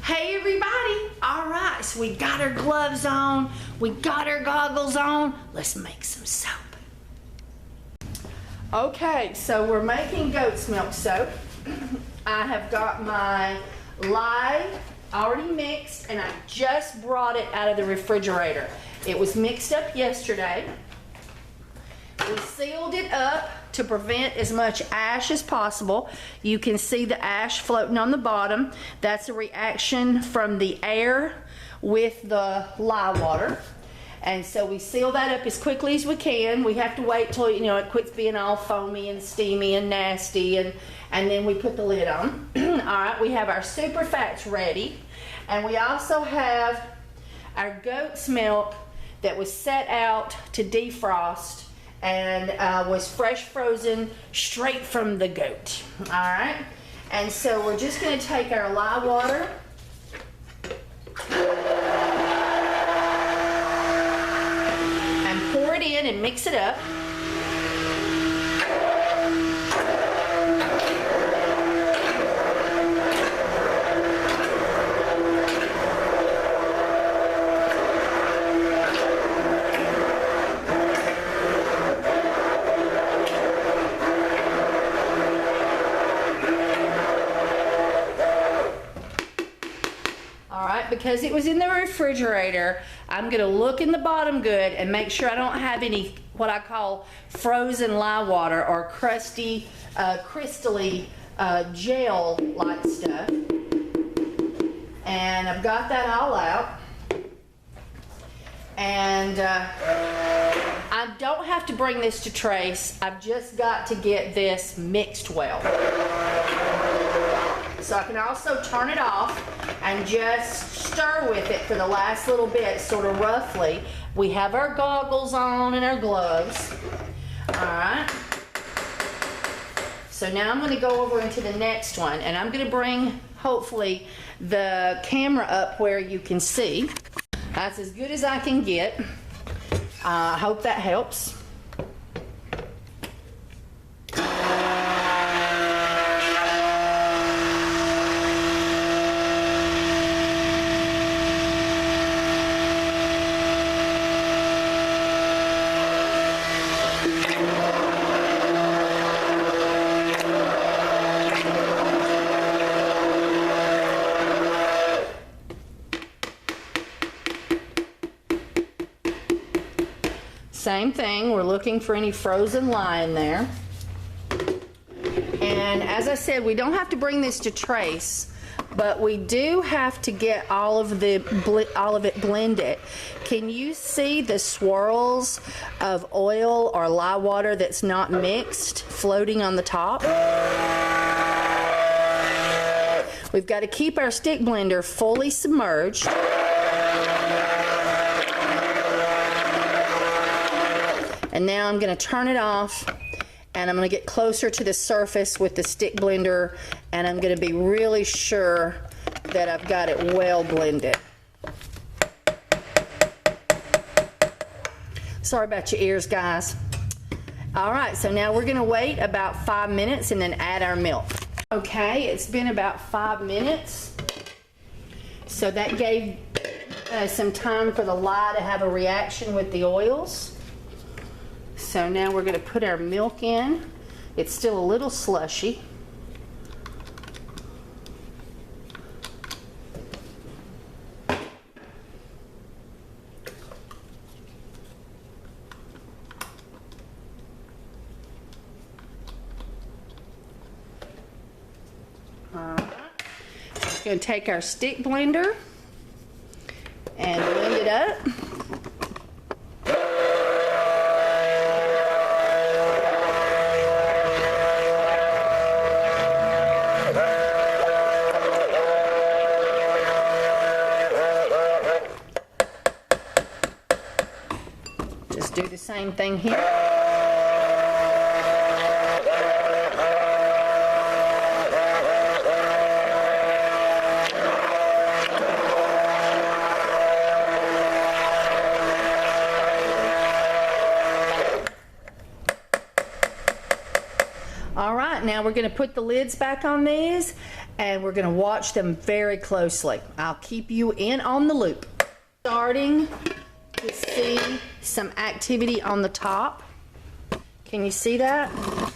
Hey everybody! Alright, so we got our gloves on, we got our goggles on, let's make some soap. Okay, so we're making goat's milk soap. I have got my lye already mixed and I just brought it out of the refrigerator. It was mixed up yesterday. We sealed it up to prevent as much ash as possible. You can see the ash floating on the bottom. That's a reaction from the air with the lye water. And so we seal that up as quickly as we can. We have to wait till it quits being all foamy and steamy and nasty, and then we put the lid on. All right, we have our super fats ready, and we also have our goat's milk that was set out to defrost and was fresh frozen straight from the goat. All right, and so we're just going to take our lye water and pour it in and mix it up. Because it was in the refrigerator, I'm going to look in the bottom good and make sure I don't have any what I call frozen lye water or crusty, crystally gel-like stuff. And I've got that all out. And I don't have to bring this to trace. I've just got to get this mixed well. So I can also turn it off and just stir with it for the last little bit, sort of roughly. We have our goggles on and our gloves. All right. So now I'm going to go over into the next one, and I'm going to bring, hopefully, the camera up where you can see. That's as good as I can get. I hope that helps. Same thing, we're looking for any frozen lye in there. And as I said, we don't have to bring this to trace, but we do have to get all of it blended. Can you see the swirls of oil or lye water that's not mixed floating on the top? We've got to keep our stick blender fully submerged. And now I'm going to turn it off, and I'm going to get closer to the surface with the stick blender, and I'm going to be really sure that I've got it well blended. Sorry about your ears, guys. All right, so now we're going to wait about 5 minutes and then add our milk. Okay, it's been about 5 minutes. So that gave some time for the lye to have a reaction with the oils. So now we're going to put our milk in. It's still a little slushy. Alright. Just going to take our stick blender and blend it up. Do the same thing here. All right, now we're going to put the lids back on these, and we're gonna watch them very closely. I'll keep you in on the loop. Starting to see some activity on the top. Can you see that?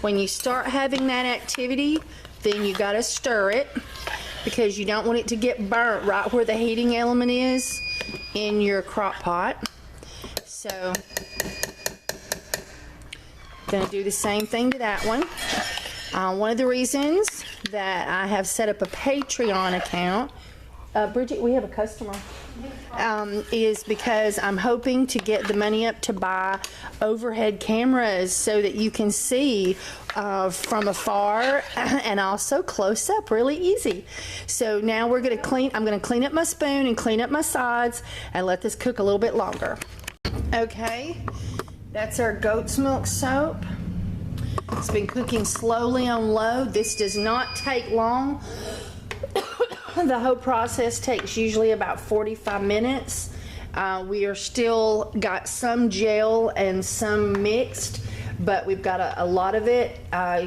When you start having that activity, then you gotta stir it because you don't want it to get burnt right where the heating element is in your crock pot. So, gonna do the same thing to that one. One of the reasons that I have set up a Patreon account, Bridget, we have a customer, is because I'm hoping to get the money up to buy overhead cameras so that you can see from afar and also close up really easy. So now we're going to I'm going to clean up my spoon and clean up my sides and let this cook a little bit longer. Okay, that's our goat's milk soap. It's been cooking slowly on low. This does not take long. The whole process takes usually about 45 minutes. We are still got some gel and some mixed, but we've got a lot of it.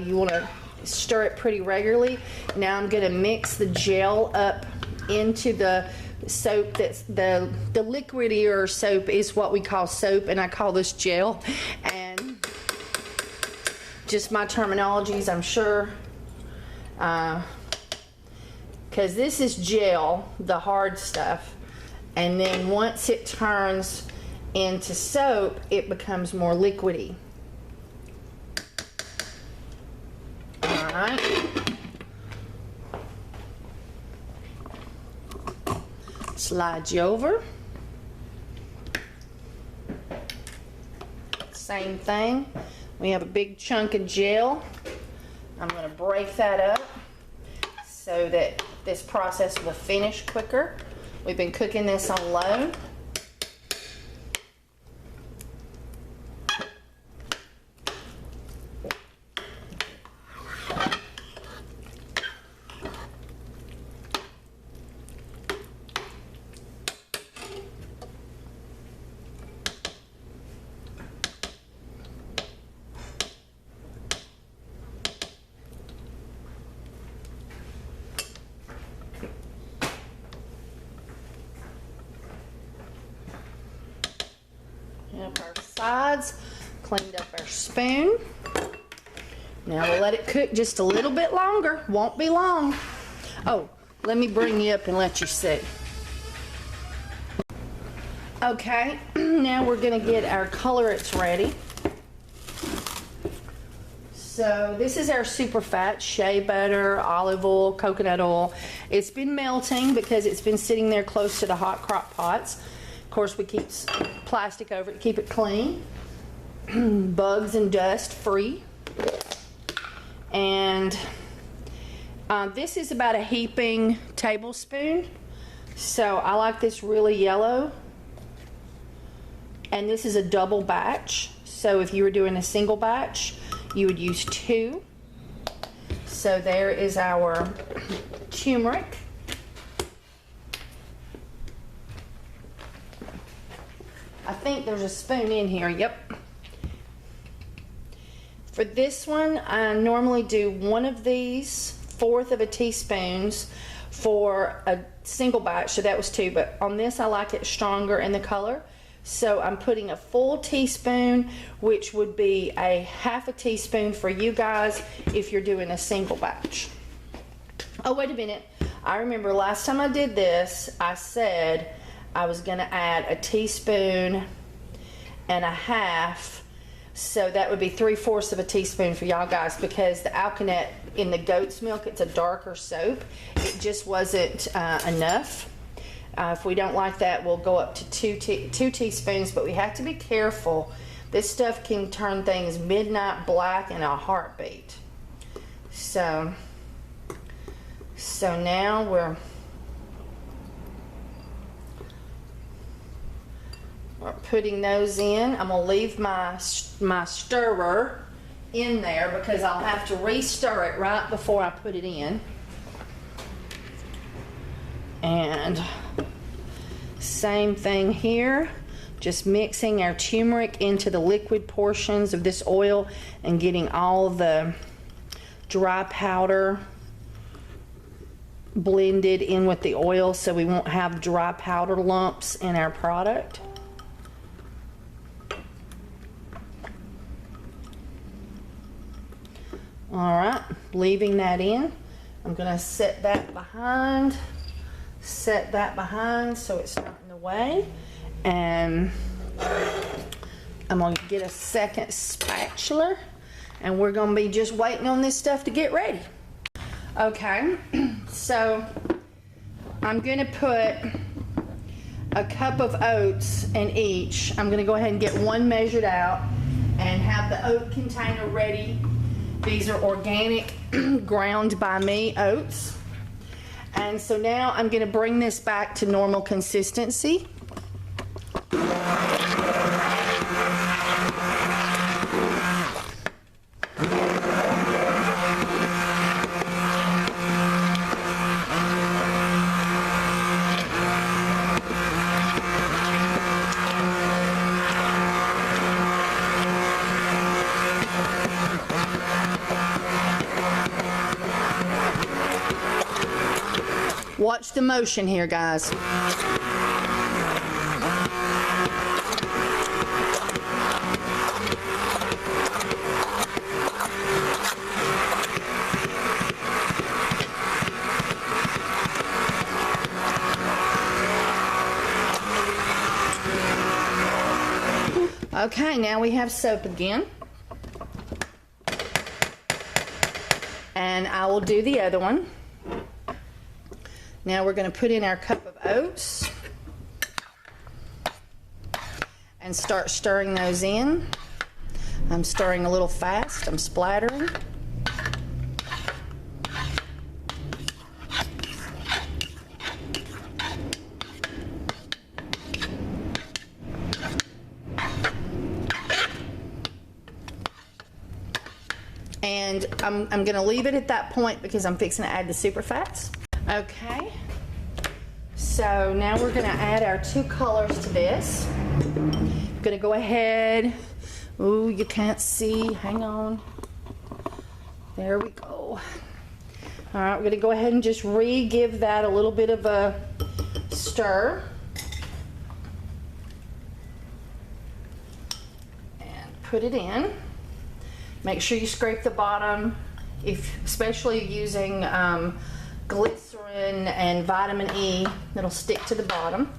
You want to stir it pretty regularly. Now I'm going to mix the gel up into the soap. That's the liquidier soap is what we call soap, and I call this gel. And just my terminologies, I'm sure. Because this is gel, the hard stuff, and then once it turns into soap, it becomes more liquidy. All right. Slide you over. Same thing. We have a big chunk of gel. I'm going to break that up so that this process will finish quicker. We've been cooking this on low. Up our sides, cleaned up our spoon. Now we'll let it cook just a little bit longer. Won't be long. Oh, let me bring you up and let you see. Okay, now we're gonna get our colorants ready. So this is our super fat shea butter, olive oil, coconut oil. It's been melting because it's been sitting there close to the hot crock pots. Of course, we keep plastic over it to keep it clean, bugs and dust free. And this is about a heaping tablespoon. So I like this really yellow. And this is a double batch. So if you were doing a single batch, you would use 2. So there is our turmeric. I think there's a spoon in here. Yep. For this one, I normally do one of these, 1/4 of a teaspoon for a single batch, so that was 2. But on this, I like it stronger in the color. So I'm putting a full teaspoon, which would be a 1/2 teaspoon for you guys if you're doing a single batch. Oh, wait a minute. I remember last time I did this, I said I was going to add a teaspoon and a 1/2. So that would be 3/4 of a teaspoon for y'all guys, because the alkanet in the goat's milk, it's a darker soap. It just wasn't enough. If we don't like that, we'll go up to 2 teaspoons, but we have to be careful. This stuff can turn things midnight black in a heartbeat. So now we're putting those in. I'm gonna leave my stirrer in there because I'll have to re-stir it right before I put it in. And same thing here, just mixing our turmeric into the liquid portions of this oil and getting all the dry powder blended in with the oil so we won't have dry powder lumps in our product. All right, leaving that in. I'm gonna set that behind so it's not in the way. And I'm gonna get a second spatula and we're gonna be just waiting on this stuff to get ready. Okay, so I'm gonna put a cup of oats in each. I'm gonna go ahead and get one measured out and have the oat container ready. These are organic ground by me oats. And so now I'm gonna bring this back to normal consistency. Watch the motion here, guys. Okay, now we have soap again. And I will do the other one. Now we're going to put in our cup of oats and start stirring those in. I'm stirring a little fast. I'm splattering. And I'm going to leave it at that point because I'm fixing to add the super fats. Okay, so now we're going to add our two colors to this. I'm going to go ahead. Ooh, you can't see. Hang on. There we go. All right, we're going to go ahead and just give that a little bit of a stir. And put it in. Make sure you scrape the bottom, especially using glycerin and vitamin E, that'll stick to the bottom.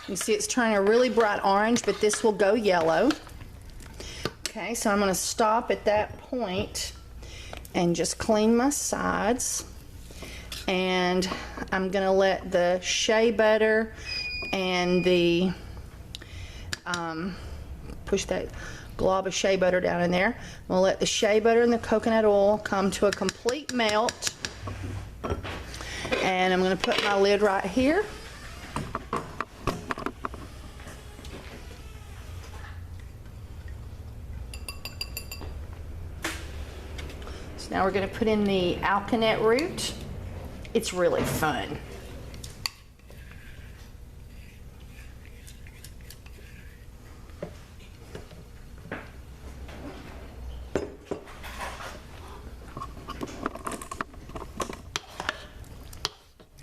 You see it's turning a really bright orange, but this will go yellow. Okay, so I'm going to stop at that point and just clean my sides. And I'm going to let the shea butter and the, push that glob of shea butter down in there. I'm going to let the shea butter and the coconut oil come to a complete melt. And I'm going to put my lid right here. So now we're going to put in the alkanet root. It's really fun.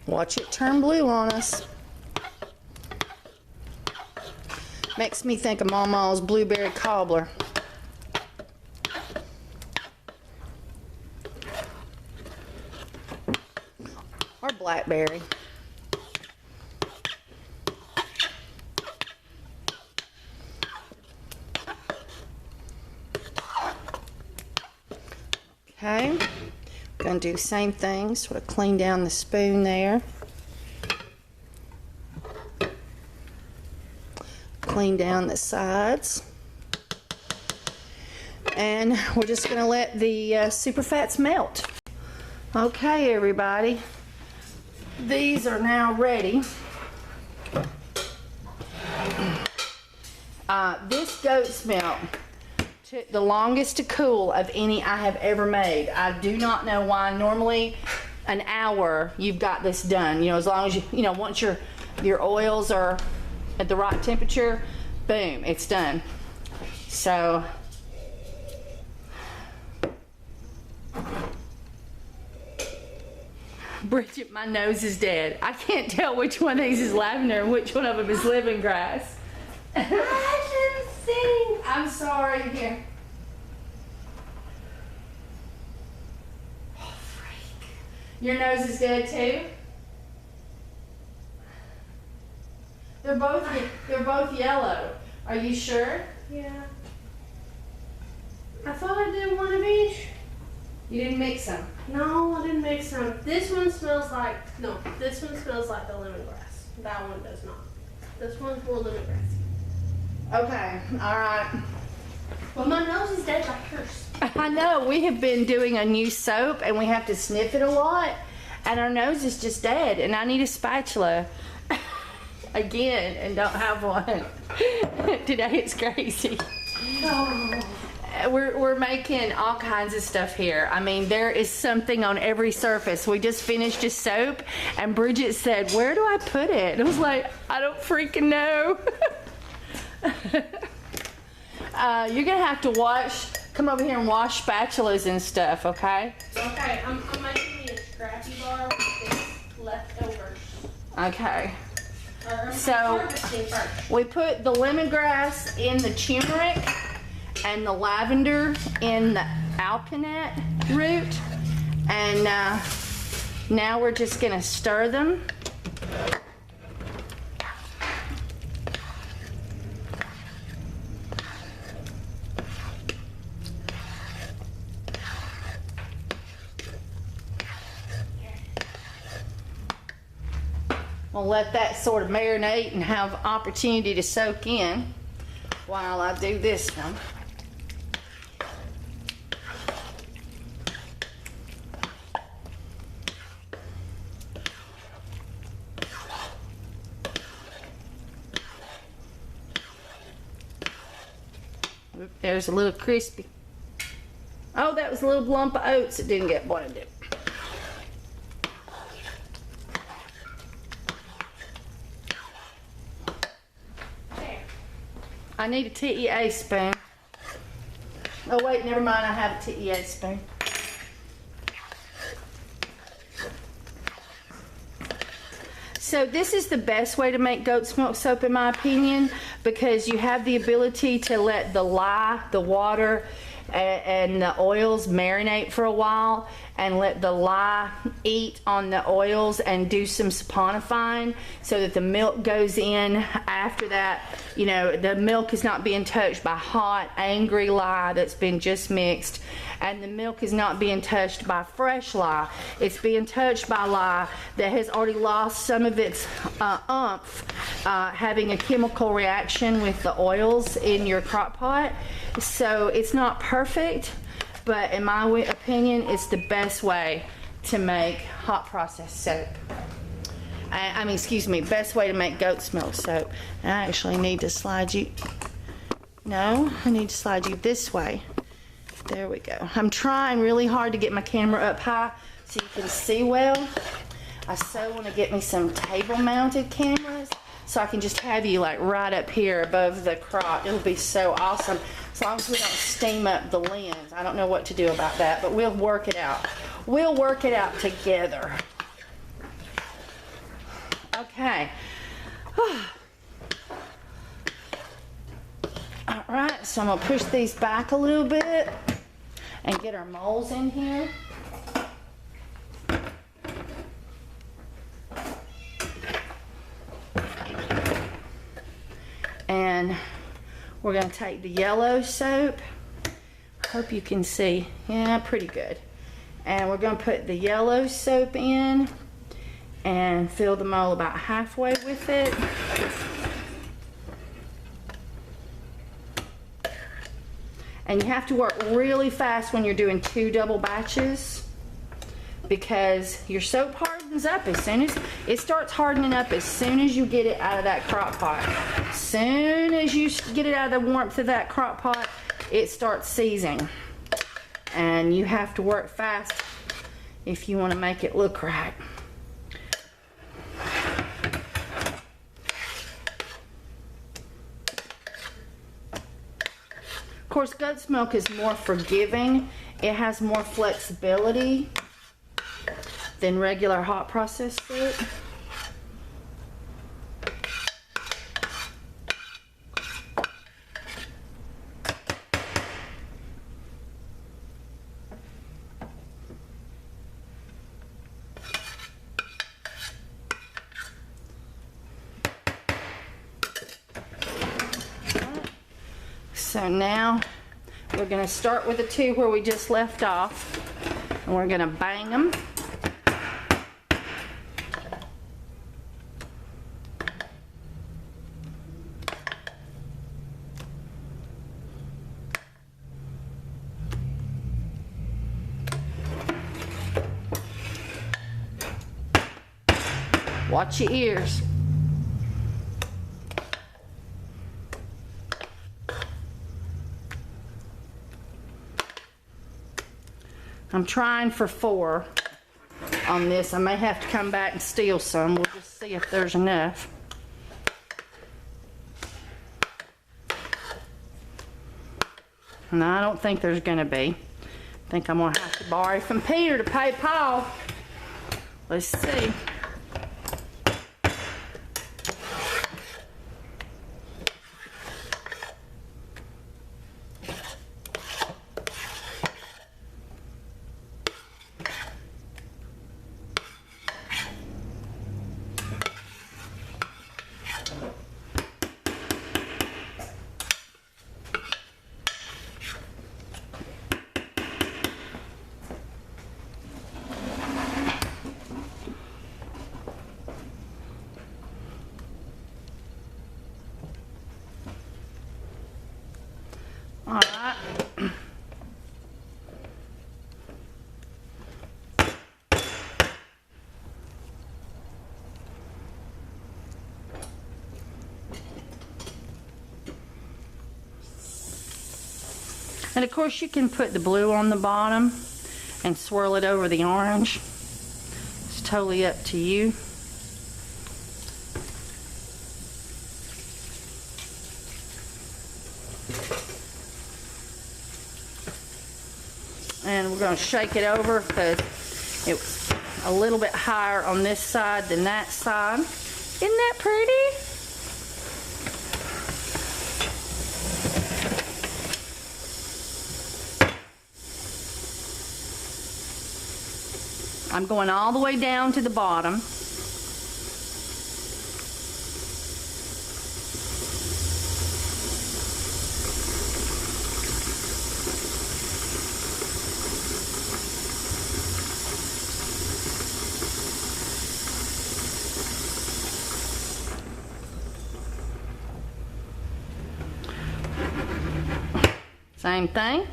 Watch it turn blue on us. Makes me think of Mama's blueberry cobbler. Or blackberry. Okay, gonna do the same thing, sort of clean down the spoon there. Clean down the sides. And we're just gonna let the super fats melt. Okay, everybody. These are now ready. This goat's milk took the longest to cool of any I have ever made. I do not know why. Normally an hour, you've got this done. You know, as long as you know, once your oils are at the right temperature, boom, it's done. So Bridget, my nose is dead. I can't tell which one of these is lavender and which one of them is lemongrass. I should sing. I'm sorry. Here. Oh, freak. Your nose is dead too? They're both yellow. Are you sure? Yeah. I thought I did one of each. You didn't mix them? No, I didn't mix them. This one smells like, no, this one smells like the lemongrass. That one does not. This one's more lemongrass. Okay, all right. Well, my nose is dead like yours. I know, we have been doing a new soap and we have to sniff it a lot and our nose is just dead and I need a spatula again and don't have one. Today it's crazy. Oh. We're making all kinds of stuff here. I mean, there is something on every surface. We just finished a soap and Bridget said, where do I put it? I was like, I don't freaking know. You're gonna have to come over here and wash spatulas and stuff, okay? Okay, I'm making me a scrappy bar with leftovers. Okay. So we put the lemongrass in the turmeric and the lavender in the alkanet root, and now we're just gonna stir them. We'll let that sort of marinate and have opportunity to soak in while I do this one. There's a little crispy. Oh, that was a little lump of oats that didn't get what I did. I need a TEA spoon. Oh wait, never mind, I have a TEA spoon. So this is the best way to make goat's milk soap in my opinion, because you have the ability to let the lye, the water, and the oils marinate for a while and let the lye eat on the oils and do some saponifying so that the milk goes in after that. You know, the milk is not being touched by hot, angry lye that's been just mixed, and the milk is not being touched by fresh lye. It's being touched by lye that has already lost some of its umph, having a chemical reaction with the oils in your crock pot. So it's not perfect, but in my opinion, it's the best way to make hot processed soap. I mean, excuse me, best way to make goat's milk soap. I actually need to slide you, no, I need to slide you this way. There we go. I'm trying really hard to get my camera up high so you can see well. I so want to get me some table mounted cameras so I can just have you like right up here above the crock. It'll be so awesome. As long as we don't steam up the lens. I don't know what to do about that, but we'll work it out. We'll work it out together. Okay. All right, so I'm gonna push these back a little bit and get our molds in here. And we're going to take the yellow soap. Hope you can see. Yeah, pretty good. And we're going to put the yellow soap in and fill the mold about halfway with it. And you have to work really fast when you're doing 2 double batches, because your soap hardens up as soon as it starts hardening up as soon as you get it out of that crock pot. As soon as you get it out of the warmth of that crock pot, it starts seizing, and you have to work fast if you want to make it look right. Of course, goat's milk is more forgiving. It has more flexibility than regular hot processed fruit. So now we're going to start with the two where we just left off, and we're going to bang them. Watch your ears. I'm trying for 4 on this. I may have to come back and steal some. We'll just see if there's enough. No, I don't think there's gonna be. I think I'm gonna have to borrow from Peter to pay Paul. Let's see. All right. And of course you can put the blue on the bottom and swirl it over the orange. It's totally up to you. And we're going to shake it over because it was a little bit higher on this side than that side. Isn't that pretty? I'm going all the way down to the bottom. Same thing.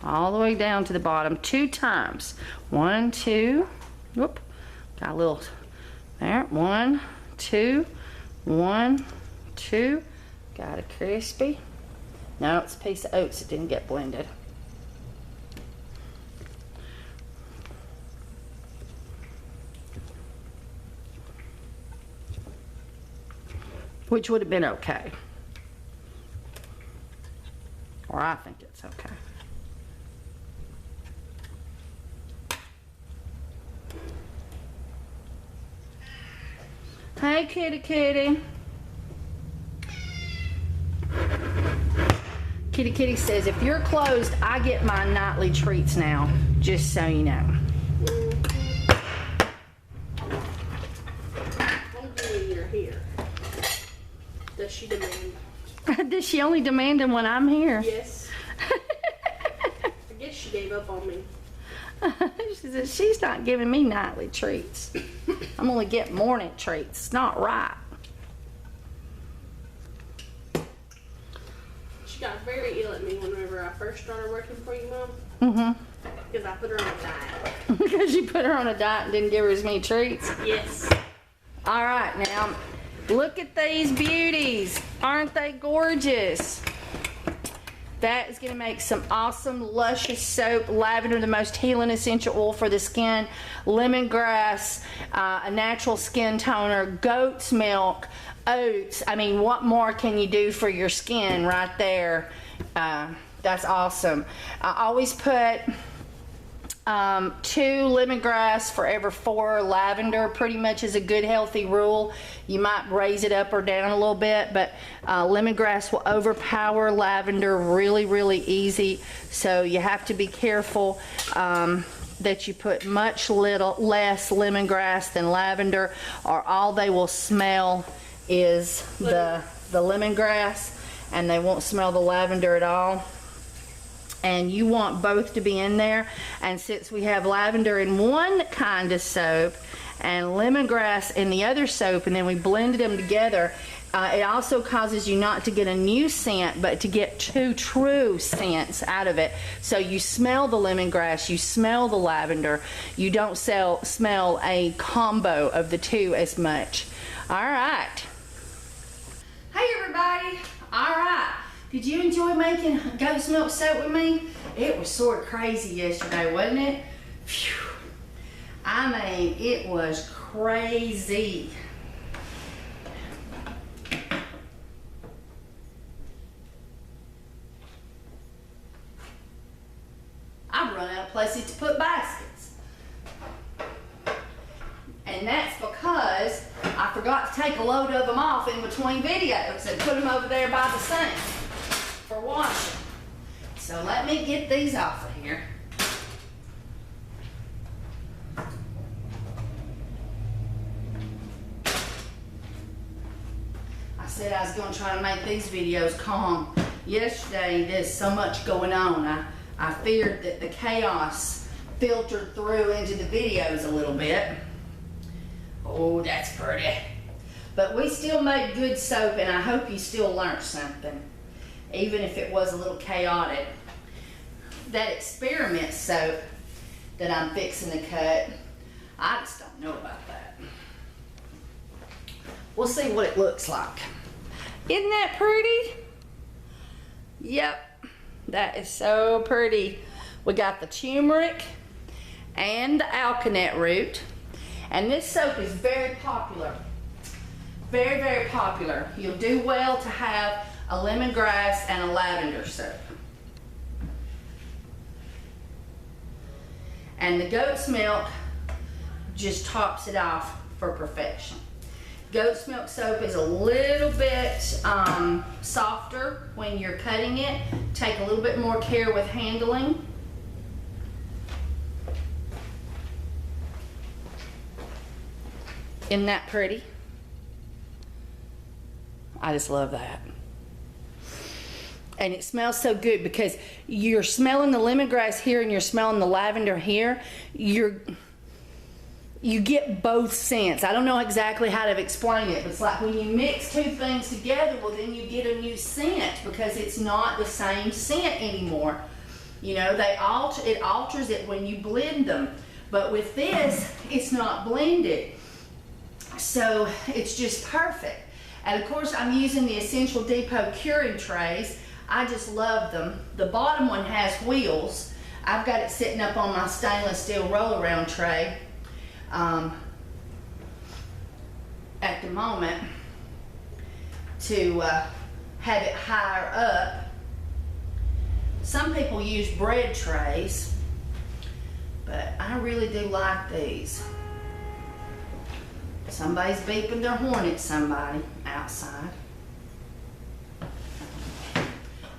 All the way down to the bottom 2 times. 1, 2. Whoop. Got a little there. 1, 2. 1, 2. Got a crispy. No, it's a piece of oats that didn't get blended. Which would have been okay. Or I think it's okay. Hey, kitty, kitty. Kitty, kitty says, if you're closed, I get my nightly treats now, just so you know. Only you're here. Does she demand? Does she only demand them when I'm here? Yes. I guess she gave up on me. She says, she's not giving me nightly treats. I'm only getting morning treats. It's not right. She got very ill at me whenever I first started working for you, Mom. Mm-hmm. Because I put her on a diet. Because you put her on a diet and didn't give her as many treats? Yes. All right, now, look at these beauties. Aren't they gorgeous? that is going to make some awesome, luscious soap. Lavender, the most healing essential oil for the skin. Lemongrass, a natural skin toner. Goat's milk, oats. I mean, what more can you do for your skin right there? That's awesome. I always put 2 lemongrass for every 4 lavender, pretty much is a good healthy rule. You might raise it up or down a little bit, but lemongrass will overpower lavender really easy. So you have to be careful that you put much less lemongrass than lavender, or all they will smell is the lemongrass, and they won't smell the lavender at all. And you want both to be in there. And since we have lavender in one kind of soap and lemongrass in the other soap, and then we blended them together, it also causes you not to get a new scent, but to get 2 true scents out of it. So you smell the lemongrass, you smell the lavender, you don't smell a combo of the 2 as much. All right. Hey everybody. All right. Did you enjoy making goat's milk soap with me? It was sort of crazy yesterday, wasn't it? Phew. I mean, it was crazy. I've run out of places to put baskets. And that's because I forgot to take a load of them off in between videos and put them over there by the sink for washing. So let me get these off of here. I said I was going to try to make these videos calm. Yesterday there's so much going on. I feared that the chaos filtered through into the videos a little bit. Oh, that's pretty. But we still made good soap, and I hope you still learned something, even if it was a little chaotic. That experiment soap that I'm fixing to cut, I just don't know about that. We'll see what it looks like. Isn't that pretty? Yep, that is so pretty. We got the turmeric and the alkanet root, and this soap is very popular. Very popular. You'll do well to have a lemongrass and a lavender soap. And the goat's milk just tops it off for perfection. Goat's milk soap is a little bit softer when you're cutting it. Take a little bit more care with handling. Isn't that pretty? I just love that. And it smells so good because you're smelling the lemongrass here and you're smelling the lavender here. You get both scents. I don't know exactly how to explain it, but it's like when you mix 2 things together, well then you get a new scent because it's not the same scent anymore. You know, it alters it when you blend them. But with this, it's not blended. So it's just perfect. And of course I'm using the Essential Depot curing trays. I just love them. The bottom one has wheels. I've got it sitting up on my stainless steel roll around tray at the moment to have it higher up. Some people use bread trays, but I really do like these. Somebody's beeping their horn at somebody outside.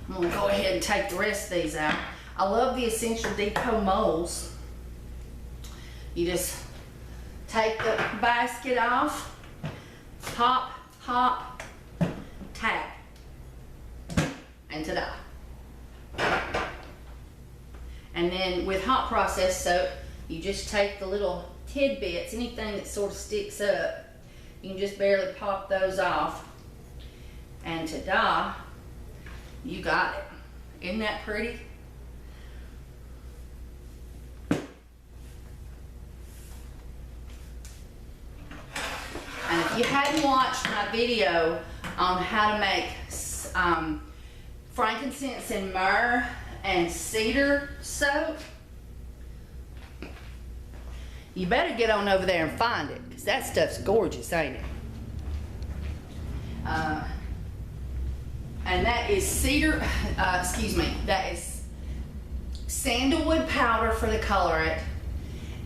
I'm gonna go ahead and take the rest of these out. I love the Essential Depot molds. You just take the basket off, pop, pop, tap, and ta-da. And then with hot process soap, you just take the little tidbits, anything that sort of sticks up, you can just barely pop those off, and ta-da, you got it. Isn't that pretty? And if you hadn't watched my video on how to make frankincense and myrrh and cedar soap, you better get on over there and find it, because that stuff's gorgeous, ain't it? And that is cedar, that is sandalwood powder for the colorant,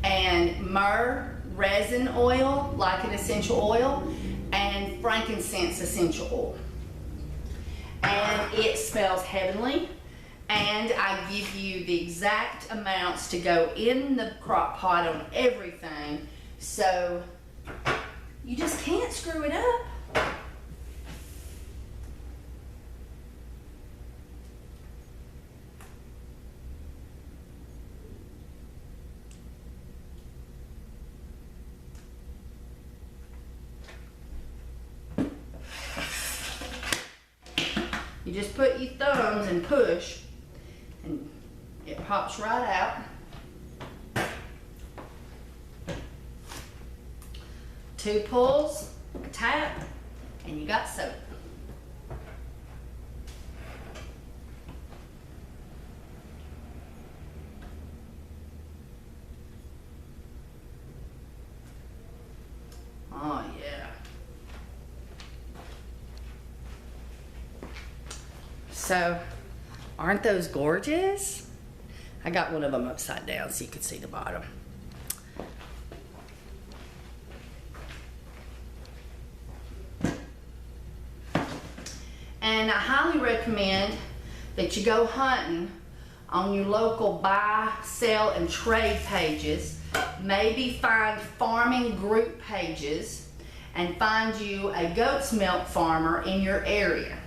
and myrrh resin oil, like an essential oil, and frankincense essential oil. And it smells heavenly, and I give you the exact amounts to go in the crock pot on everything, so you just can't screw it up. You just put your thumbs and push, and it pops right out. 2 pulls, a tap, and you got soap. Oh yeah. So, aren't those gorgeous? I got one of them upside down so you could see the bottom. And I highly recommend that you go hunting on your local buy, sell, and trade pages. Maybe find farming group pages and find you a goat's milk farmer in your area.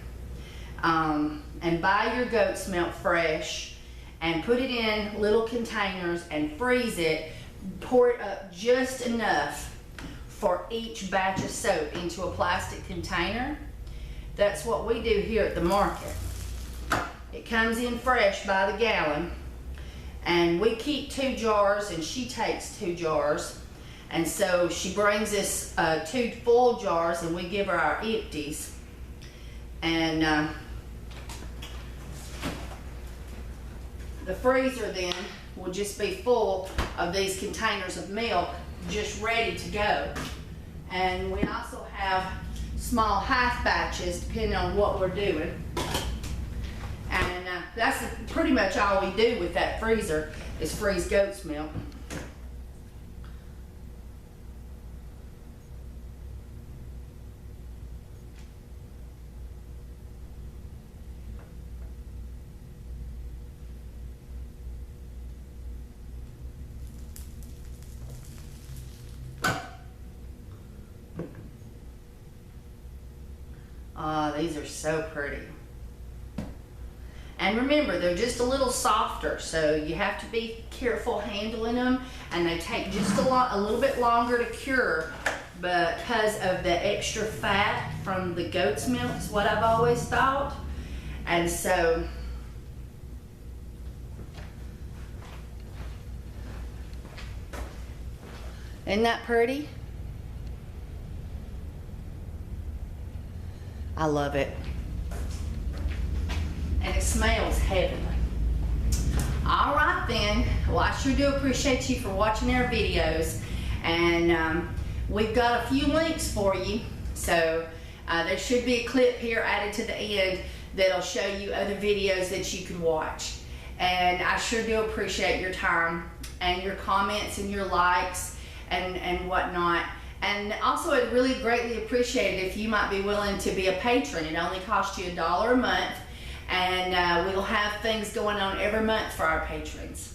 And buy your goat's milk fresh and put it in little containers and freeze it. Pour it up just enough for each batch of soap into a plastic container. That's what we do here at the market. It comes in fresh by the gallon, and we keep 2 jars and she takes 2 jars. And so she brings us 2 full jars and we give her our empties. And the freezer then will just be full of these containers of milk just ready to go. And we also have small half batches depending on what we're doing. And that's pretty much all we do with that freezer is freeze goat's milk. These are so pretty. And remember, they're just a little softer, so you have to be careful handling them, and they take just a little bit longer to cure because of the extra fat from the goat's milk is what I've always thought. And so isn't that pretty? I love it. And it smells heavenly. All right then. Well, I sure do appreciate you for watching our videos. And we've got a few links for you. So there should be a clip here added to the end that'll show you other videos that you can watch. And I sure do appreciate your time and your comments and your likes and whatnot. And also, I'd really greatly appreciate it if you might be willing to be a patron. It only costs you $1 a month, and we'll have things going on every month for our patrons.